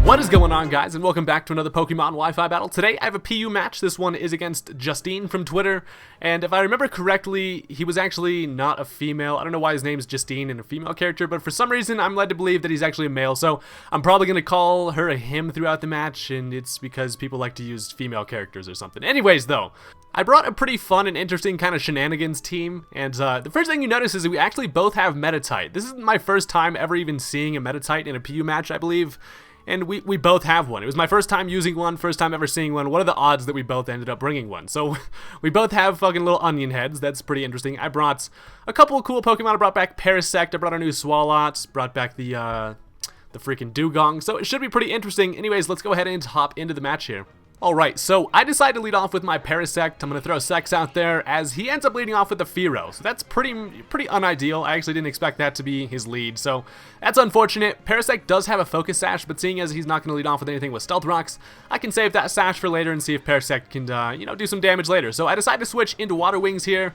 What is going on, guys, and welcome back to another Pokemon Wi-Fi battle. Today I have a PU match. This one is against Justine from Twitter, and if I remember correctly, he was actually not a female. I don't know why his name is Justine and a female character, but for some reason I'm led to believe that he's actually a male, so I'm probably going to call her a him throughout the match, and it's because people like to use female characters or something. Anyways, though, I brought a pretty fun and interesting kind of shenanigans team, and the first thing you notice is that we actually both have Metatite. This is my first time ever even seeing a Metatite in a PU match, I believe. And we both have one. It was my first time using one, first time ever seeing one. What are the odds that we both ended up bringing one? So we both have fucking little onion heads. That's pretty interesting. I brought a couple of cool Pokemon. I brought back Parasect. I brought a new Swalot. Brought back the freaking Dugong. So it should be pretty interesting. Anyways, let's go ahead and hop into the match here. Alright, so I decided to lead off with my Parasect. I'm going to throw Sex out there as he ends up leading off with the Fearow. So that's pretty unideal. I actually didn't expect that to be his lead, so that's unfortunate. Parasect does have a Focus Sash, but seeing as he's not going to lead off with anything with Stealth Rocks, I can save that Sash for later and see if Parasect can, do some damage later. So I decided to switch into Water Wings here.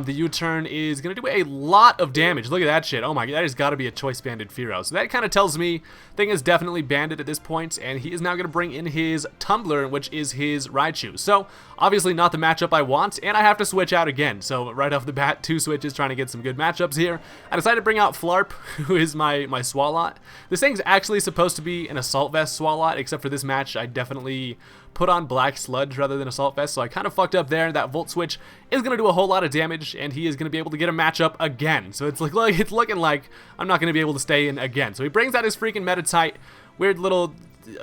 The U-turn is going to do a lot of damage. Look at that shit. Oh my god, that has got to be a Choice Banded Fearow. So that kind of tells me thing is definitely banded at this point, and he is now going to bring in his Tumbler, which is his Raichu. So obviously not the matchup I want, and I have to switch out again. So right off the bat, 2 switches trying to get some good matchups here. I decided to bring out Flarp, who is my Swalot. This thing's actually supposed to be an Assault Vest Swalot, except for this match I definitely put on Black Sludge rather than Assault Vest, so I kind of fucked up there. That Volt Switch is going to do a whole lot of damage, and he is going to be able to get a matchup again. So it's it's looking like I'm not going to be able to stay in again. So he brings out his freaking Metatite, weird little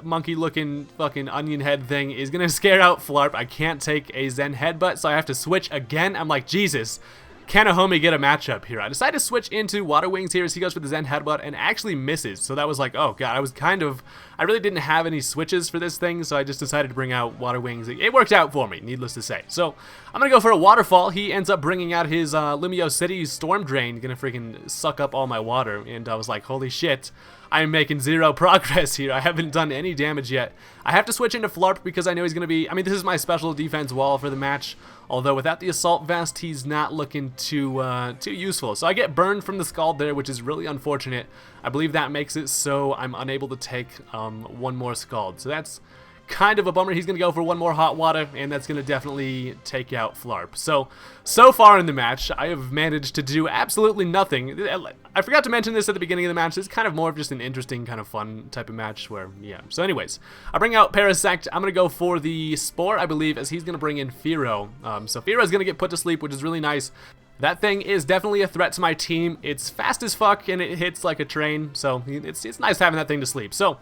monkey-looking fucking onion head thing is going to scare out Flarp. I can't take a Zen Headbutt, so I have to switch again. I'm like, Jesus, can a homie get a matchup here? I decided to switch into Water Wings here as he goes for the Zen Headbutt and actually misses. So that was like, oh god, I really didn't have any switches for this thing, so I just decided to bring out Water Wings. It worked out for me, needless to say. So I'm going to go for a Waterfall. He ends up bringing out his Lumio City Storm Drain, going to freaking suck up all my water. And I was like, holy shit, I'm making 0 progress here. I haven't done any damage yet. I have to switch into Flarp because I know he's going to be... I mean, this is my special defense wall for the match. Although without the Assault Vest, he's not looking too useful. So I get burned from the Scald there, which is really unfortunate. I believe that makes it so I'm unable to take one more Scald. So that's kind of a bummer. He's going to go for one more Hot Water, and that's going to definitely take out Flarp. So far in the match, I have managed to do absolutely nothing. I forgot to mention this at the beginning of the match. It's kind of more of just an interesting, kind of fun type of match where, yeah. So anyways, I bring out Parasect. I'm going to go for the Spore, I believe, as he's going to bring in Fearow. So Fearow's going to get put to sleep, which is really nice. That thing is definitely a threat to my team. It's fast as fuck, and it hits like a train, so it's nice having that thing to sleep. So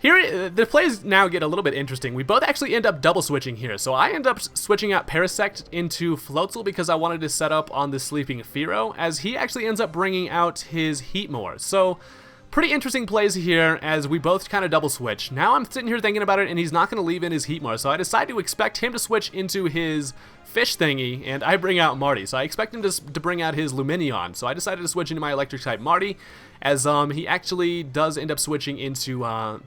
here, the plays now get a little bit interesting. We both actually end up double switching here. So I end up switching out Parasect into Floatzel because I wanted to set up on the sleeping Fearow, as he actually ends up bringing out his Heatmore. So pretty interesting plays here as we both kind of double switch. Now I'm sitting here thinking about it, and he's not going to leave in his Heatmore. So I decide to expect him to switch into his fish thingy, and I bring out Marty. So I expect him to bring out his Lumineon. So I decided to switch into my electric type Marty, as he actually does end up switching into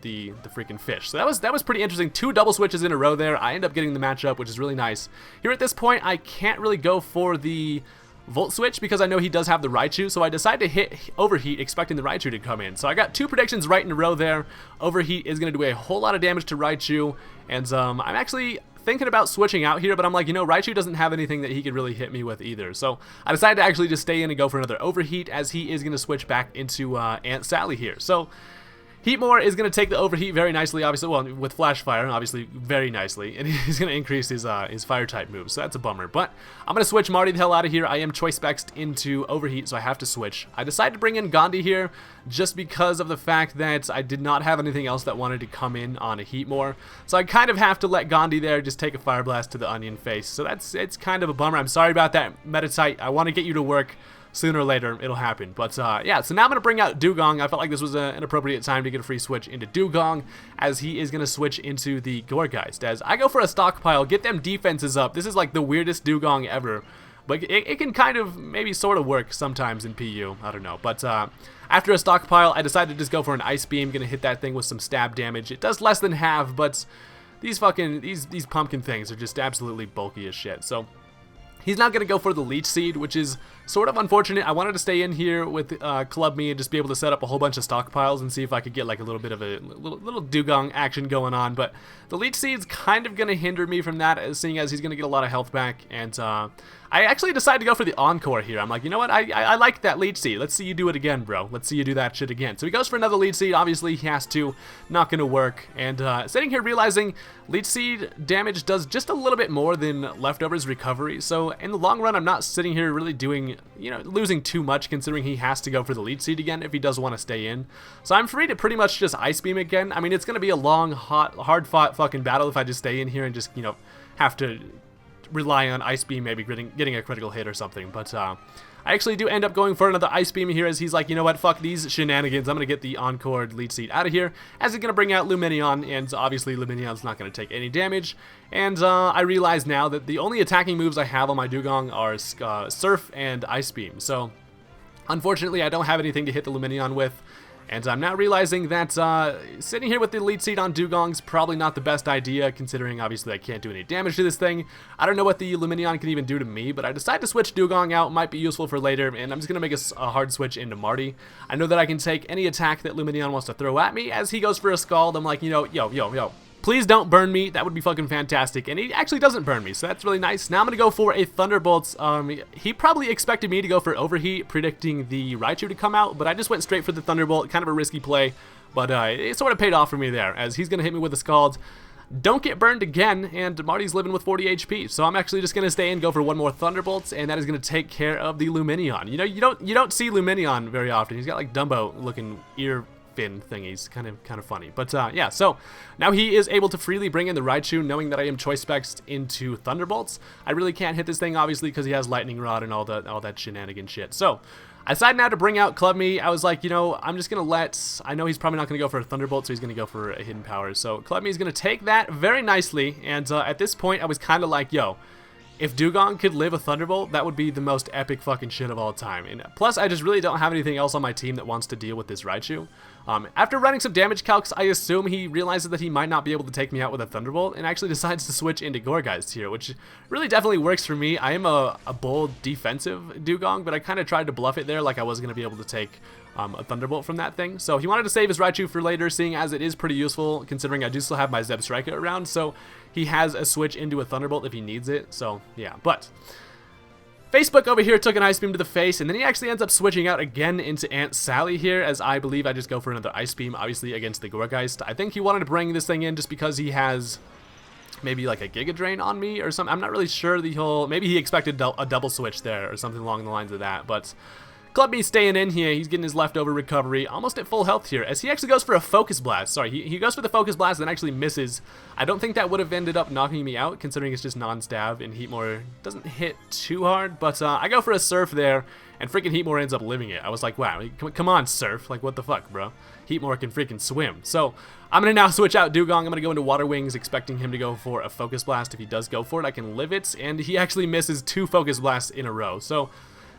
the freaking fish. So that was pretty interesting. 2 double switches in a row there. I end up getting the matchup, which is really nice. Here at this point, I can't really go for the Volt Switch because I know he does have the Raichu, so I decided to hit Overheat expecting the Raichu to come in. So I got 2 predictions right in a row there. Overheat is going to do a whole lot of damage to Raichu, and I'm actually thinking about switching out here, but I'm like, Raichu doesn't have anything that he could really hit me with either. So I decided to actually just stay in and go for another Overheat, as he is going to switch back into Aunt Sally here. So Heatmore is going to take the Overheat very nicely, obviously, well, with Flash Fire, obviously, very nicely, and he's going to increase his Fire-type moves, so that's a bummer. But I'm going to switch Marty the hell out of here. I am Choice Spexed into Overheat, so I have to switch. I decided to bring in Gandhi here just because of the fact that I did not have anything else that wanted to come in on a Heatmore, so I kind of have to let Gandhi there just take a Fire Blast to the onion face, so it's kind of a bummer. I'm sorry about that, Metatite. I want to get you to work. Sooner or later, it'll happen. But, yeah, so now I'm going to bring out Dugong. I felt like this was an appropriate time to get a free switch into Dugong, as he is going to switch into the Gourgeist. As I go for a Stockpile, get them defenses up. This is like the weirdest Dugong ever. But it can kind of, maybe sort of work sometimes in PU. I don't know. But, after a Stockpile, I decided to just go for an Ice Beam. Going to hit that thing with some stab damage. It does less than half, but these pumpkin things are just absolutely bulky as shit. So He's not going to go for the Leech Seed, which is sort of unfortunate. I wanted to stay in here with Club Me and just be able to set up a whole bunch of stockpiles and see if I could get like a little bit of a little dugong action going on. But the Leech Seed's kind of going to hinder me from that, seeing as he's going to get a lot of health back. And I actually decided to go for the Encore here. I'm like, you know what? I like that Leech Seed. Let's see you do it again, bro. Let's see you do that shit again. So he goes for another Leech Seed. Obviously, he has to. Not going to work. And sitting here realizing Leech Seed damage does just a little bit more than Leftovers recovery. So in the long run, I'm not sitting here really doing, you know, losing too much, considering he has to go for the Leech Seed again if he does want to stay in. So I'm free to pretty much just Ice Beam again. I mean, it's going to be a long, hard-fought fucking battle if I just stay in here and just, you know, have to rely on Ice Beam, maybe getting a critical hit or something. But I actually do end up going for another Ice Beam here, as he's like, you know what, fuck these shenanigans, I'm going to get the Encore Leech Seed out of here, as he's going to bring out Luminion, and obviously Luminion's not going to take any damage. And I realize now that the only attacking moves I have on my Dugong are Surf and Ice Beam, so unfortunately I don't have anything to hit the Luminion with. And I'm now realizing that sitting here with the Leech Seed on Dugong's probably not the best idea, considering obviously I can't do any damage to this thing. I don't know what the Luminion can even do to me, but I decided to switch Dugong out. Might be useful for later, and I'm just going to make a hard switch into Marty. I know that I can take any attack that Luminion wants to throw at me. As he goes for a Scald, I'm like, you know, yo. Please don't burn me. That would be fucking fantastic. And he actually doesn't burn me, so that's really nice. Now I'm going to go for a Thunderbolts. He probably expected me to go for Overheat, predicting the Raichu to come out, but I just went straight for the Thunderbolt. Kind of a risky play, but it sort of paid off for me there, as he's going to hit me with a Scald. Don't get burned again, and Marty's living with 40 HP, so I'm actually just going to stay and go for one more Thunderbolts, and that is going to take care of the Luminion. You know, you don't see Luminion very often. He's got like Dumbo-looking ear fin thingies, kind of funny. But yeah, so now he is able to freely bring in the Raichu, knowing that I am choice specs into Thunderbolts. I really can't hit this thing, obviously, because he has Lightning Rod and all that shenanigan shit. So I decided now to bring out Club Me. I was like, you know, I'm just gonna I know he's probably not gonna go for a Thunderbolt, so he's gonna go for a Hidden Power. So Club Me is gonna take that very nicely, and at this point I was kind of like, yo, if Dugong could live a Thunderbolt, that would be the most epic fucking shit of all time. And plus, I just really don't have anything else on my team that wants to deal with this Raichu. After running some damage calcs, I assume he realizes that he might not be able to take me out with a Thunderbolt, and actually decides to switch into Gourgeist here, which really definitely works for me. I am a bold defensive Dugong, but I kind of tried to bluff it there, like I was going to be able to take a Thunderbolt from that thing. So he wanted to save his Raichu for later, seeing as it is pretty useful, considering I do still have my Zebstrika around, so he has a switch into a Thunderbolt if he needs it. So yeah, but Facebook over here took an Ice Beam to the face, and then he actually ends up switching out again into Aunt Sally here, as I believe I just go for another Ice Beam, obviously against the Gourgeist. I think he wanted to bring this thing in just because he has maybe like a Giga Drain on me or something. I'm not really sure maybe he expected a double switch there or something along the lines of that, but Club Me staying in here. He's getting his leftover recovery, almost at full health here, as he actually goes for a Focus Blast. Sorry, he goes for the Focus Blast and actually misses. I don't think that would have ended up knocking me out, considering it's just non-stab, and Heatmore doesn't hit too hard, but I go for a Surf there, and freaking Heatmore ends up living it. I was like, wow, come on, Surf. Like, what the fuck, bro? Heatmore can freaking swim. So I'm going to now switch out Dugong. I'm going to go into Water Wings, expecting him to go for a Focus Blast. If he does go for it, I can live it, and he actually misses 2 Focus Blasts in a row. So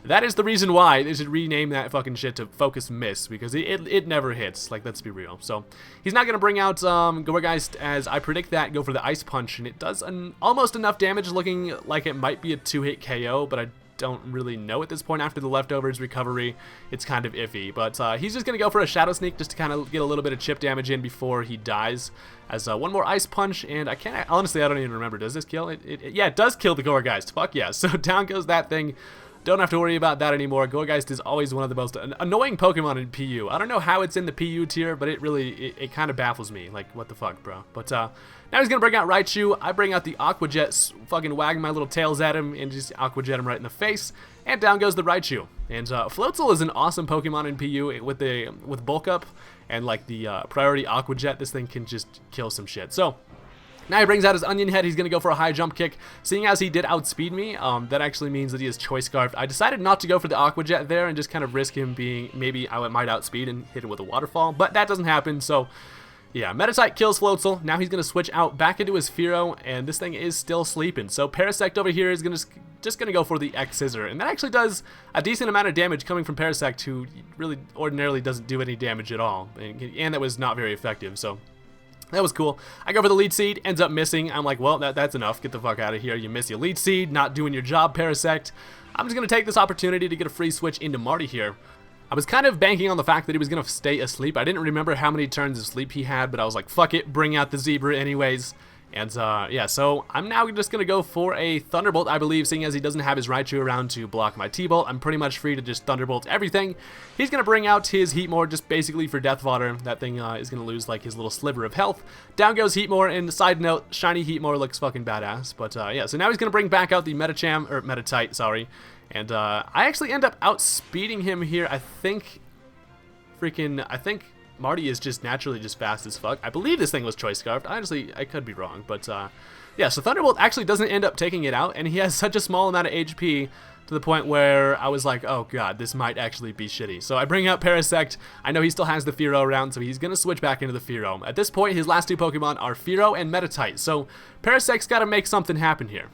that is the reason why they should rename that fucking shit to Focus Miss, because it never hits. Like, let's be real. So he's not going to bring out Gourgeist, as I predict that, go for the Ice Punch, and it does almost enough damage, looking like it might be a 2-hit KO, but I don't really know at this point. After the Leftovers recovery, it's kind of iffy. But he's just going to go for a Shadow Sneak just to kind of get a little bit of chip damage in before he dies. As one more Ice Punch, and honestly, I don't even remember. Does this kill? Yeah, it does kill the Gourgeist. Fuck yeah. So down goes that thing. Don't have to worry about that anymore. Gourgeist is always one of the most annoying Pokemon in PU. I don't know how it's in the PU tier, but it kind of baffles me. Like, what the fuck, bro? But now he's going to bring out Raichu. I bring out the Aqua Jet, fucking wagging my little tails at him, and just Aqua Jet him right in the face. And down goes the Raichu. And Floatzel is an awesome Pokemon in PU with Bulk Up and like the priority Aqua Jet. This thing can just kill some shit. So now he brings out his Onion Head. He's going to go for a high jump kick. Seeing as he did outspeed me, that actually means that he is Choice Scarfed. I decided not to go for the Aqua Jet there and just kind of risk him being, maybe I might outspeed and hit him with a Waterfall, but that doesn't happen, so yeah, Meditite kills Floatzel. Now he's going to switch out back into his Fearow, and this thing is still sleeping. So Parasect over here is just going to go for the X-Scissor, and that actually does a decent amount of damage coming from Parasect, who really ordinarily doesn't do any damage at all, and that was not very effective, so That was cool. I go for the lead seed, ends up missing. I'm like, well, that's enough. Get the fuck out of here. You miss your lead seed, not doing your job, Parasect. I'm just going to take this opportunity to get a free switch into Marty here. I was kind of banking on the fact that he was going to stay asleep. I didn't remember how many turns of sleep he had, but I was like, fuck it, bring out the zebra anyways. And yeah, so I'm now just going to go for a Thunderbolt, I believe, seeing as he doesn't have his Raichu around to block my T-Bolt. I'm pretty much free to just Thunderbolt everything. He's going to bring out his Heatmore just basically for Death Fodder. That thing is going to lose like his little sliver of health. Down goes Heatmore, and side note, shiny Heatmore looks fucking badass. But yeah, so now he's going to bring back out the Meditite, sorry. And I actually end up outspeeding him here. I think Marty is just naturally just fast as fuck. I believe this thing was Choice Scarfed. Honestly, I could be wrong, but yeah, so Thunderbolt actually doesn't end up taking it out, and he has such a small amount of HP to the point where I was like, oh god, this might actually be shitty. So I bring out Parasect. I know he still has the Fearow around, so he's going to switch back into the Fearow. At this point, his last two Pokemon are Fearow and Meditite, so Parasect's got to make something happen here.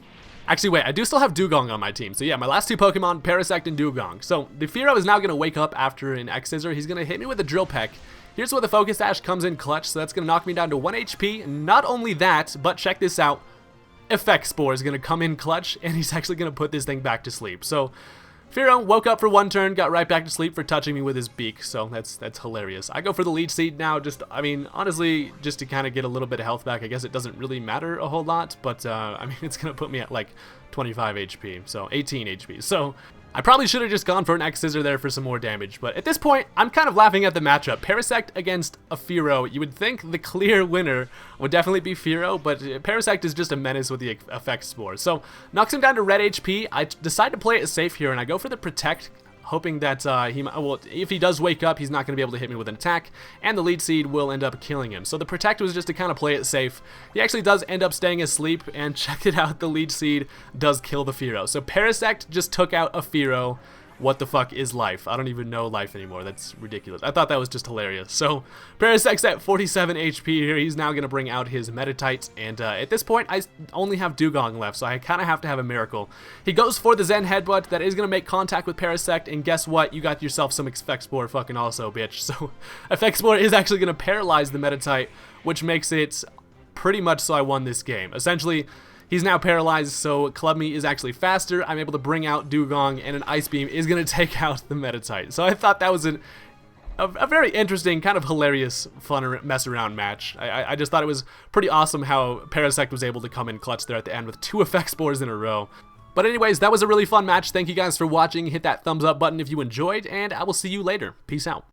Actually, wait, I do still have Dugong on my team. So yeah, my last two Pokemon, Parasect and Dugong. So the Fearow is now going to wake up after an X-Scissor. He's going to hit me with a Drill Peck. Here's where the Focus Sash comes in clutch, so that's going to knock me down to 1 HP. Not only that, but check this out. Effect Spore is going to come in clutch, and he's actually going to put this thing back to sleep. So Fearow woke up for one turn, got right back to sleep for touching me with his beak, so that's hilarious. I go for the lead seed now, I mean, honestly, just to kind of get a little bit of health back. I guess it doesn't really matter a whole lot, but, I mean, it's going to put me at, like, 25 HP, so 18 HP. So I probably should have just gone for an X-Scissor there for some more damage, but at this point, I'm kind of laughing at the matchup. Parasect against a Fearow. You would think the clear winner would definitely be Fearow, but Parasect is just a menace with the Effect Spore. So, knocks him down to red HP. I decide to play it safe here, and I go for the Protect, hoping that if he does wake up, he's not going to be able to hit me with an attack, and the lead seed will end up killing him. So the Protect was just to kind of play it safe. He actually does end up staying asleep, and check it out, the lead seed does kill the Fearow. So Parasect just took out a Fearow. What the fuck is life? I don't even know life anymore. That's ridiculous. I thought that was just hilarious. So Parasect's at 47 HP here. He's now going to bring out his Meditite. And at this point, I only have Dugong left, so I kind of have to have a miracle. He goes for the Zen Headbutt. That is going to make contact with Parasect. And guess what? You got yourself some Effect Spore fucking also, bitch. So Effect Spore is actually going to paralyze the Meditite, which makes it pretty much so I won this game. Essentially, he's now paralyzed, so Club Me is actually faster. I'm able to bring out Dugong, and an Ice Beam is going to take out the Meditite. So I thought that was a very interesting, kind of hilarious, fun mess-around match. I just thought it was pretty awesome how Parasect was able to come in clutch there at the end with 2 Effect Spores in a row. But anyways, that was a really fun match. Thank you guys for watching. Hit that thumbs up button if you enjoyed, and I will see you later. Peace out.